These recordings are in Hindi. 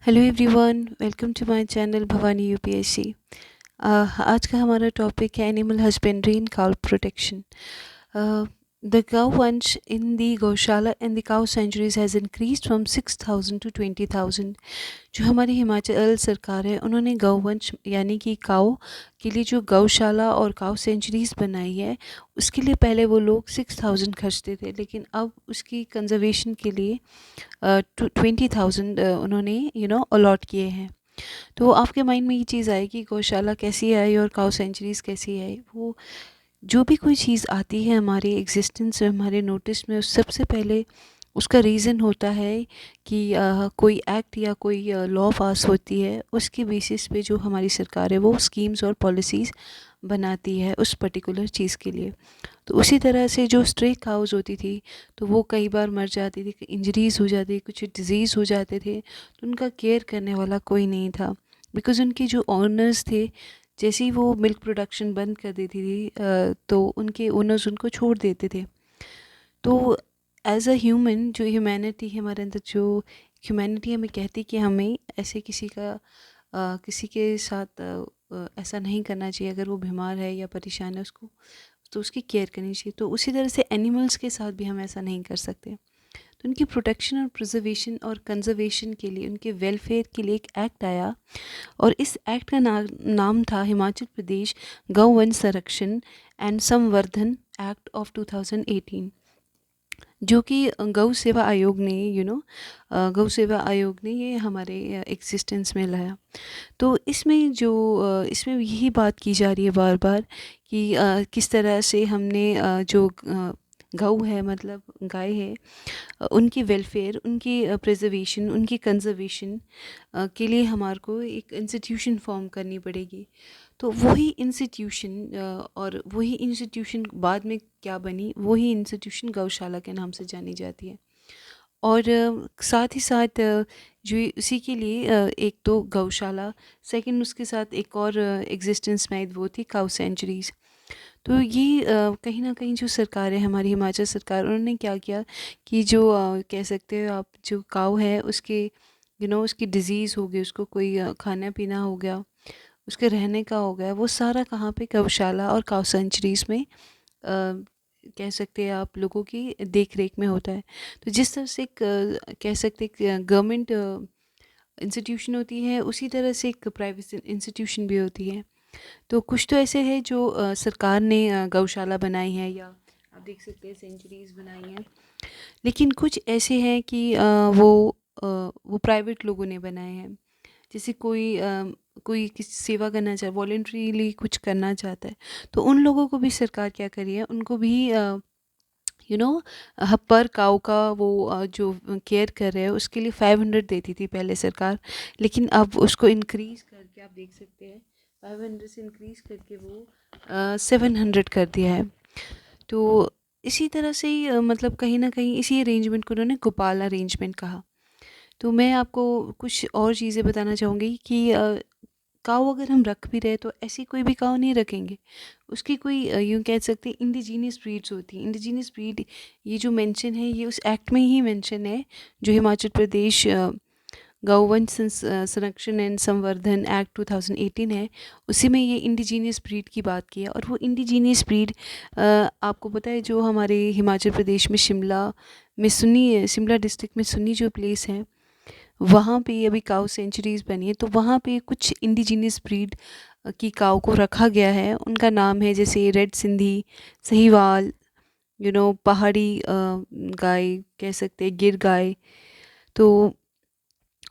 Hello everyone, welcome to my channel Bhavani UPSC. आज का हमारा टॉपिक है animal husbandry in cow protection. The cow vansh in the gaushala and the cow centuries has increased from 6,000 to 20,000। जो हमारी हिमाचल सरकार है, उन्होंने गौवंश यानी कि काऊ के लिए जो गौशाला और काउ सेंचुरीज़ बनाई है, उसके लिए पहले वो लोग 6,000 खर्चते थे, लेकिन अब उसकी कंजर्वेशन के लिए 20,000 उन्होंने अलॉट किए हैं। तो आपके माइंड में ये चीज़ आई कि गौशाला कैसी आई और काउ सेंचुरीज़ कैसी आई। वो जो भी कोई चीज़ आती है हमारे एग्जिस्टेंस में, हमारे नोटिस में, उस सबसे पहले उसका रीज़न होता है कि कोई एक्ट या कोई लॉ पास होती है, उसके बेसिस पे जो हमारी सरकार है वो स्कीम्स और पॉलिसीज़ बनाती है उस पर्टिकुलर चीज़ के लिए। तो उसी तरह से जो स्ट्रे काउज़ होती थी, तो वो कई बार मर जाती थी, इंजरीज़ हो जाती, कुछ डिज़ीज़ हो जाते थे, तो उनका केयर करने वाला कोई नहीं था। बिकॉज़ उनके जो ओनर्स थे, जैसे ही वो मिल्क प्रोडक्शन बंद कर देती थी, तो उनके ओनर्स उनको छोड़ देते थे। तो एज़ अ ह्यूमन, जो ह्यूमैनिटी है हमारे अंदर, जो ह्यूमैनिटी हमें कहती कि हमें ऐसे किसी के साथ ऐसा नहीं करना चाहिए। अगर वो बीमार है या परेशान है, उसको तो उसकी केयर करनी चाहिए। तो उसी तरह से एनिमल्स के साथ भी हम ऐसा नहीं कर सकते। तो उनकी प्रोटेक्शन और प्रिजर्वेशन और कंजर्वेशन के लिए, उनके वेलफेयर के लिए एक एक्ट आया, और इस एक्ट का नाम था हिमाचल प्रदेश गौवंश संरक्षण एंड संवर्धन एक्ट ऑफ 2018, जो कि गौ सेवा आयोग ने गौ सेवा आयोग ने ये हमारे एग्जिस्टेंस में लाया। तो इसमें यही बात की जा रही है बार बार कि किस तरह से हमने गऊ है, मतलब गाय है, उनकी वेलफेयर, उनकी प्रिजर्वेशन, उनकी कंजर्वेशन के लिए हमारे को एक इंस्टीट्यूशन फॉर्म करनी पड़ेगी। तो वही इंस्टीट्यूशन और वही इंस्टीट्यूशन बाद में क्या बनी, वही इंस्टीट्यूशन गौशाला के नाम से जानी जाती है। और साथ ही साथ जो उसी के लिए एक तो गौशाला, सेकंड उसके साथ एक और एग्जिस्टेंस में आई, वो थी काउ सेंचुरीज़। तो ये कहीं ना कहीं जो सरकार है, हमारी हिमाचल सरकार, उन्होंने क्या किया कि जो कह सकते हो आप, जो काऊ है उसके उसकी डिज़ीज़ हो गई, उसको कोई खाना पीना हो गया, उसके रहने का हो गया, वो सारा कहाँ पे, गौशाला और काउ सेंचुरीज़ में कह सकते हैं आप, लोगों की देख रेख में होता है। तो जिस तरह से एक कह सकते हैं गवर्नमेंट इंस्टीट्यूशन होती है, उसी तरह से एक प्राइवेट इंस्टीट्यूशन भी होती है। तो कुछ तो ऐसे है जो सरकार ने गौशाला बनाई है, या आप देख सकते हैं सेंचुरीज़ बनाई हैं। लेकिन कुछ ऐसे हैं कि वो प्राइवेट लोगों ने बनाए हैं। जैसे कोई किसी सेवा करना चाहे, वॉलेंट्रीली कुछ करना चाहता है, तो उन लोगों को भी सरकार क्या करी है, उनको भी यू नो पर काऊ का वो जो केयर कर रहे हैं, उसके लिए 500 देती थी पहले सरकार। लेकिन अब उसको इंक्रीज़ करके, आप देख सकते हैं, 500 से इंक्रीज़ करके वो 700 कर दिया है। तो इसी तरह से ही मतलब कहीं ना कहीं इसी अरेंजमेंट को उन्होंने गोपाल अरेंजमेंट कहा। तो मैं आपको कुछ और चीज़ें बताना चाहूँगी कि काऊ अगर हम रख भी रहे, तो ऐसी कोई भी काऊ नहीं रखेंगे। उसकी कोई यूँ कह सकते हैं इंडिजीनियस ब्रीड्स होती हैं। इंडिजीनियस ब्रीड, ये जो मेंशन है, ये उस एक्ट में ही मेंशन है, जो हिमाचल प्रदेश गौवंश संरक्षण एंड संवर्धन एक्ट 2018 है। उसी में ये इंडिजीनियस ब्रीड की बात की है। और वो इंडिजीनियस ब्रीड, आपको पता है, जो हमारे हिमाचल प्रदेश में शिमला डिस्ट्रिक्ट में सुन्नी जो प्लेस है, वहाँ पे अभी काऊ सेंचुरीज़ बनी है। तो वहाँ पे कुछ इंडिजीनियस ब्रीड की काऊ को रखा गया है। उनका नाम है जैसे रेड सिंधी, सहीवाल, पहाड़ी गाय कह सकते हैं, गिर गाय। तो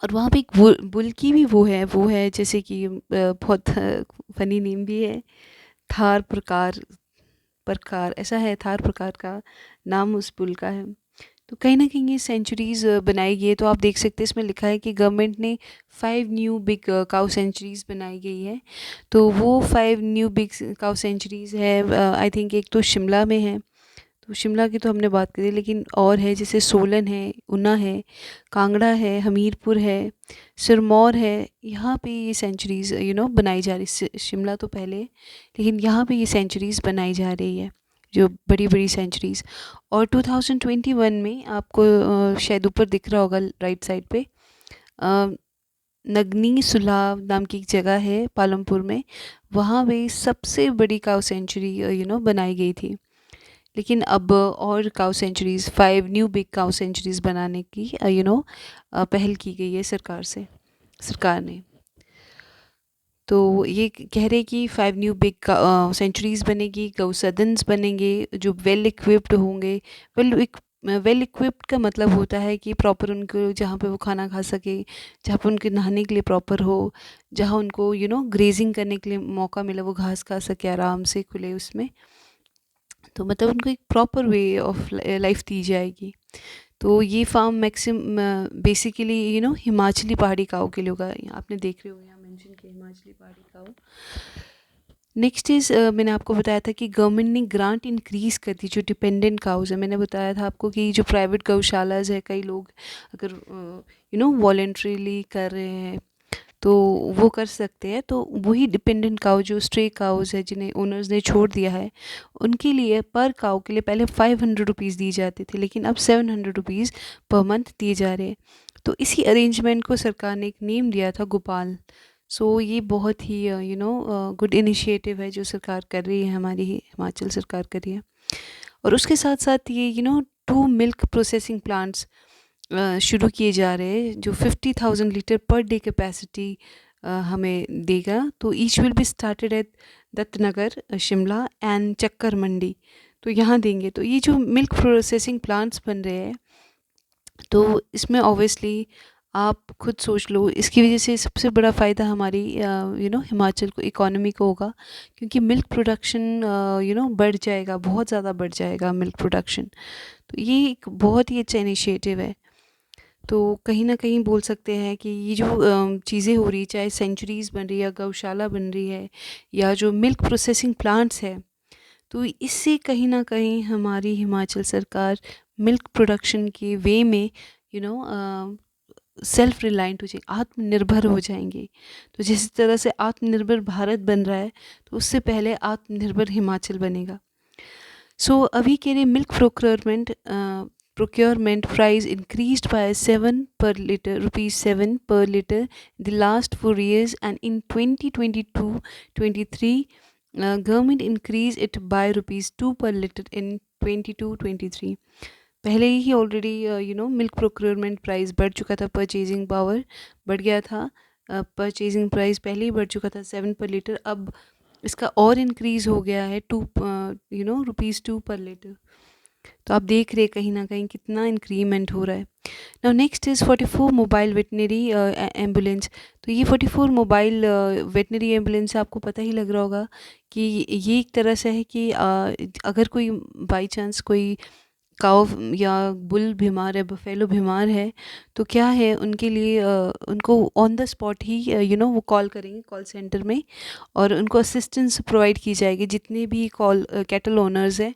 और वहाँ पे एक बुल की भी वो है जैसे कि बहुत फनी नेम भी है, थार प्रकार प्रकार ऐसा है, थार प्रकार का नाम उस बुल का है। तो कहीं ना कहीं ये सेंचुरीज़ बनाई गई है। तो आप देख सकते हैं, इसमें लिखा है कि गवर्नमेंट ने 5 न्यू बिग काउ सेंचुरीज़ बनाई गई है। तो वो 5 न्यू बिग काउ सेंचुरीज़ है, आई थिंक एक तो शिमला में है। तो शिमला की तो हमने बात करी, लेकिन और है, जैसे सोलन है, ऊना है, कांगड़ा है, हमीरपुर है, सिरमौर है। यहाँ पे ये सेंचुरीज़ बनाई जा रही। शिमला तो पहले, लेकिन यहाँ पे ये सेंचुरीज़ बनाई जा रही है, जो बड़ी बड़ी सेंचुरीज़। और 2021 में आपको शायद ऊपर दिख रहा होगा राइट साइड पे, नगनी सुलाव नाम की एक जगह है पालमपुर में, वहाँ पे सबसे बड़ी काऊ सेंचुरी बनाई गई थी। लेकिन अब और काऊ सेंचुरीज़ 5 न्यू बिग काऊ सेंचुरीज़ बनाने की पहल की गई है सरकार ने। तो ये कह रहे कि 5 न्यू बिग सेंचुरीज़ बनेगी, गौ सदन्स बनेंगे जो वेल इक्विप्ड होंगे। वेल इक्विप्ड का मतलब होता है कि प्रॉपर उनको जहाँ पे वो खाना खा सके, जहाँ पे उनके नहाने के लिए प्रॉपर हो, जहाँ उनको ग्रेजिंग करने के लिए मौका मिले, वो घास खा सके आराम से खुले उसमें। तो मतलब उनको एक प्रॉपर वे ऑफ लाइफ दी जाएगी। तो ये फार्म मैक्सिम बेसिकली हिमाचली पहाड़ी काऊ के लिए होगा। आपने देख रहे हो यहाँ मेंशन किया हिमाचली पहाड़ी काऊ। नेक्स्ट इज़ मैंने आपको बताया था कि गवर्नमेंट ने ग्रांट इंक्रीज़ कर दी जो डिपेंडेंट काउज है। मैंने बताया था आपको कि जो प्राइवेट गौशालाज है, कई लोग अगर वॉलेंट्रीली कर रहे हैं तो वो कर सकते हैं। तो वही डिपेंडेंट काउ जो स्ट्रे काउज है जिन्हें ओनर्स ने छोड़ दिया है, उनके लिए पर काउ के लिए पहले 500 रुपीज़ दी जाती थी, लेकिन अब 700 रुपीज़ पर मंथ दिए जा रहे हैं। तो इसी अरेंजमेंट को सरकार ने एक नेम दिया था गोपाल। सो ये बहुत ही गुड इनिशिएटिव है जो सरकार कर रही है, हमारी हिमाचल सरकार कर रही है। और उसके साथ साथ ये 2 मिल्क प्रोसेसिंग प्लांट्स शुरू किए जा रहे हैं जो 50,000 लीटर पर डे कैपेसिटी हमें देगा। तो each will be started at Dattanagar, Shimla and Chakkar Mandi. तो यहाँ देंगे। तो ये जो मिल्क प्रोसेसिंग प्लांट्स बन रहे हैं, तो इसमें ऑब्वियसली आप खुद सोच लो, इसकी वजह से सबसे बड़ा फ़ायदा हमारी हिमाचल को, इकोनॉमी को होगा, क्योंकि मिल्क प्रोडक्शन बढ़ जाएगा, बहुत ज़्यादा बढ़ जाएगा मिल्क प्रोडक्शन। तो ये एक बहुत ही अच्छा इनिशिएटिव है। तो कहीं ना कहीं बोल सकते हैं कि ये जो चीज़ें हो रही, चाहे सेंचुरीज़ बन रही है या गौशाला बन रही है या जो मिल्क प्रोसेसिंग प्लांट्स है, तो इससे कहीं ना कहीं हमारी हिमाचल सरकार मिल्क प्रोडक्शन के वे में सेल्फ रिलायंट हो जाएंगे, आत्मनिर्भर हो जाएंगे। तो जिस तरह से आत्मनिर्भर भारत बन रहा है, तो उससे पहले आत्मनिर्भर हिमाचल बनेगा। सो अभी के लिए milk procurement price increased by 7 per liter, rupees 7 per liter the last 4 years, and in 2022-23 government increased it by rupees 2 per liter in 22-23। पहले ही ऑलरेडी मिल्क प्रोक्योरमेंट प्राइस बढ़ चुका था, परचेजिंग पावर बढ़ गया था, परचेजिंग प्राइस पहले ही बढ़ चुका था 7 पर लीटर, अब इसका और इंक्रीज़ हो गया है रुपीज़ 2 पर लीटर। तो आप देख रहे कहीं ना कहीं कितना इंक्रीमेंट हो रहा है। Now next is 44 mobile veterinary ambulance. तो ये 44 मोबाइल वेटनरी एम्बुलेंस आपको पता ही लग रहा होगा कि ये एक तरह से है कि अगर कोई बाई चांस कोई काव या बुल बीमार है, बफेलो बीमार है, तो क्या है उनके लिए उनको ऑन द स्पॉट ही वो कॉल करेंगे कॉल सेंटर में, और उनको असिस्टेंस प्रोवाइड की जाएगी। जितने भी कैटल ओनर्स हैं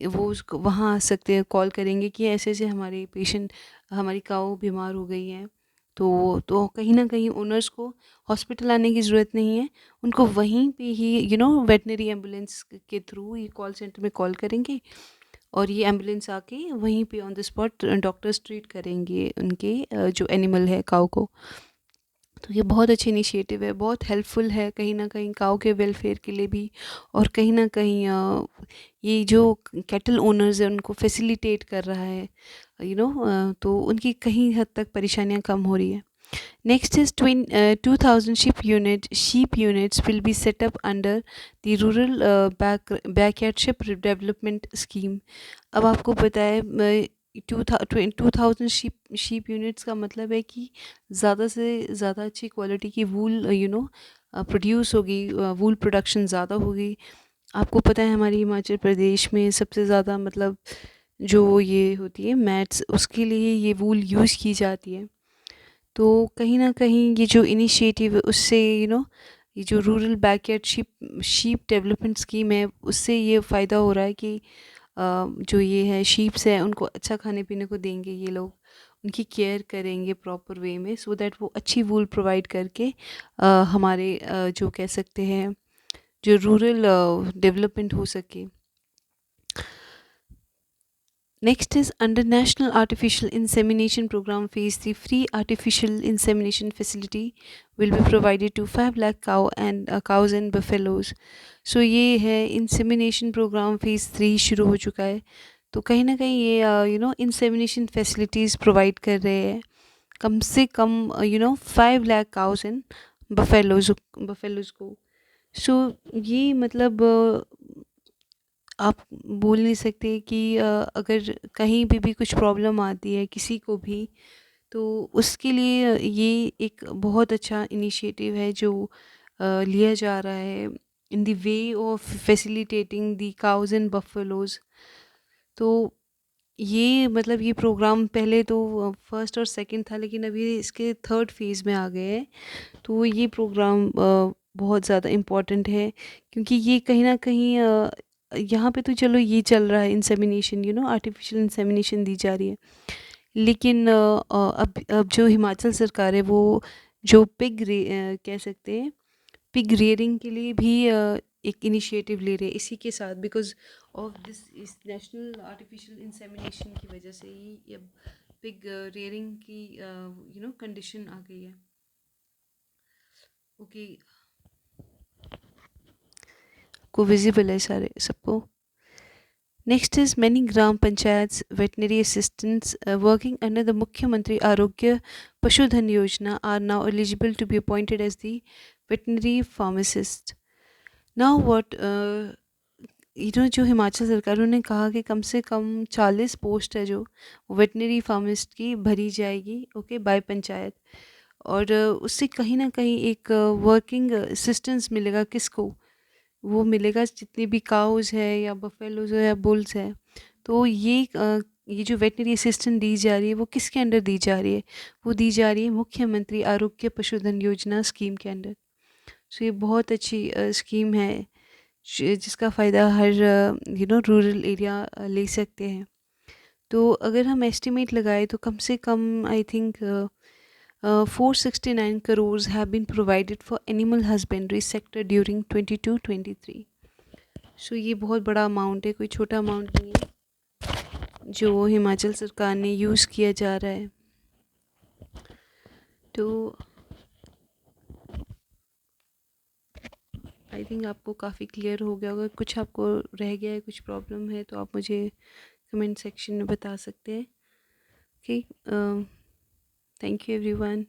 वो वहाँ आ सकते हैं, कॉल करेंगे कि ऐसे ऐसे हमारे पेशेंट, हमारी काऊ बीमार हो गई हैं। तो कहीं ना कहीं ओनर्स को हॉस्पिटल आने की ज़रूरत नहीं है, उनको वहीं पे ही वेटनरी एम्बुलेंस के थ्रू ये कॉल सेंटर में कॉल करेंगे, और ये एम्बुलेंस आके वहीं पे on the spot doctors treat करेंगे उनके जो एनिमल है काऊ को। तो ये बहुत अच्छी इनिशिएटिव है, बहुत हेल्पफुल है कहीं ना कहीं काऊ के वेलफेयर के लिए भी, और कहीं ना कहीं ये जो कैटल ओनर्स हैं उनको फैसिलिटेट कर रहा है तो उनकी कहीं हद तक परेशानियां कम हो रही है। Next is 2,000 sheep units will be set up under the rural backyard sheep development scheme। अब आपको पता है 2,000 sheep units का मतलब है कि ज़्यादा से ज़्यादा अच्छी क्वालिटी की वूल प्रोड्यूस होगी, वूल प्रोडक्शन ज़्यादा होगी। आपको पता है हमारी हिमाचल प्रदेश में सबसे ज़्यादा मतलब जो ये होती है मैट्स, उसके लिए ये वूल यूज़ की जाती है। तो कहीं ना कहीं ये जो इनिशिएटिव है उससे ये जो rural backyard sheep development scheme है, उससे ये फ़ायदा हो रहा है कि जो ये है शीप्स है उनको अच्छा खाने पीने को देंगे ये लोग, उनकी केयर करेंगे प्रॉपर वे में, सो दैट वो अच्छी वूल प्रोवाइड करके हमारे जो कह सकते हैं जो रूरल डेवलपमेंट हो सके। Next is under National Artificial Insemination Program Phase 3, free artificial insemination facility will be provided to 5 lakh cows and buffaloes. So ये है insemination program phase 3 शुरू हो चुका है. तो कहीं ना कहीं ये insemination facilities provide कर रहे हैं कम से कम 5 lakh cows and buffaloes को. सो ये मतलब आप बोल नहीं सकते कि अगर कहीं पे भी कुछ प्रॉब्लम आती है किसी को भी, तो उसके लिए ये एक बहुत अच्छा इनिशिएटिव है जो लिया जा रहा है in the way of facilitating the cows and buffaloes. तो ये मतलब ये प्रोग्राम पहले तो फर्स्ट और सेकंड था, लेकिन अभी इसके थर्ड फेज़ में आ गए हैं. तो ये प्रोग्राम बहुत ज़्यादा इम्पोर्टेंट है, क्योंकि ये कहीं न कहीं यहाँ पे तो चलो ये चल रहा है इंसेमिनेशन, आर्टिफिशियल इंसेमिनेशन दी जा रही है. लेकिन अब जो हिमाचल सरकार है वो जो कह सकते हैं पिग रेयरिंग के लिए भी एक इनिशिएटिव ले रहे हैं इसी के साथ, बिकॉज ऑफ दिस इस नेशनल आर्टिफिशियल इंसेमिनेशन की वजह से ही अब पिग रेयरिंग की कंडीशन आ गई है. ओके, को विजिबल है सारे सबको. Next is many Gram Panchayats veterinary assistants working under the Mukhyamantri Arogya Pashudhan Yojana are now eligible to be appointed as the veterinary pharmacist. Now what जो हिमाचल सरकार ने कहा कि कम से कम 40 पोस्ट है जो वेटनरी फार्मिस्ट की भरी जाएगी, ओके, बाय पंचायत. और उससे कहीं ना कहीं एक वर्किंग असिस्टेंस मिलेगा. किसको वो मिलेगा? जितनी भी काउज है या बफेलोज है या बुल्स है. तो ये जो वेटनरी असिस्टेंट दी जा रही है वो किसके अंडर दी जा रही है? वो दी जा रही है मुख्यमंत्री आरोग्य पशुधन योजना स्कीम के अंडर. सो ये बहुत अच्छी स्कीम है जिसका फ़ायदा हर रूरल एरिया ले सकते हैं. तो अगर हम एस्टिमेट लगाए तो कम से कम I think 469 crores have been provided for animal husbandry sector during 22-23. सो ये बहुत बड़ा अमाउंट है, कोई छोटा अमाउंट नहीं है जो हिमाचल सरकार ने यूज़ किया जा रहा है. तो आई थिंक आपको काफ़ी क्लियर हो गया होगा. कुछ आपको रह गया है, कुछ प्रॉब्लम है, तो आप मुझे कमेंट सेक्शन में बता सकते हैं. Okay, thank you everyone.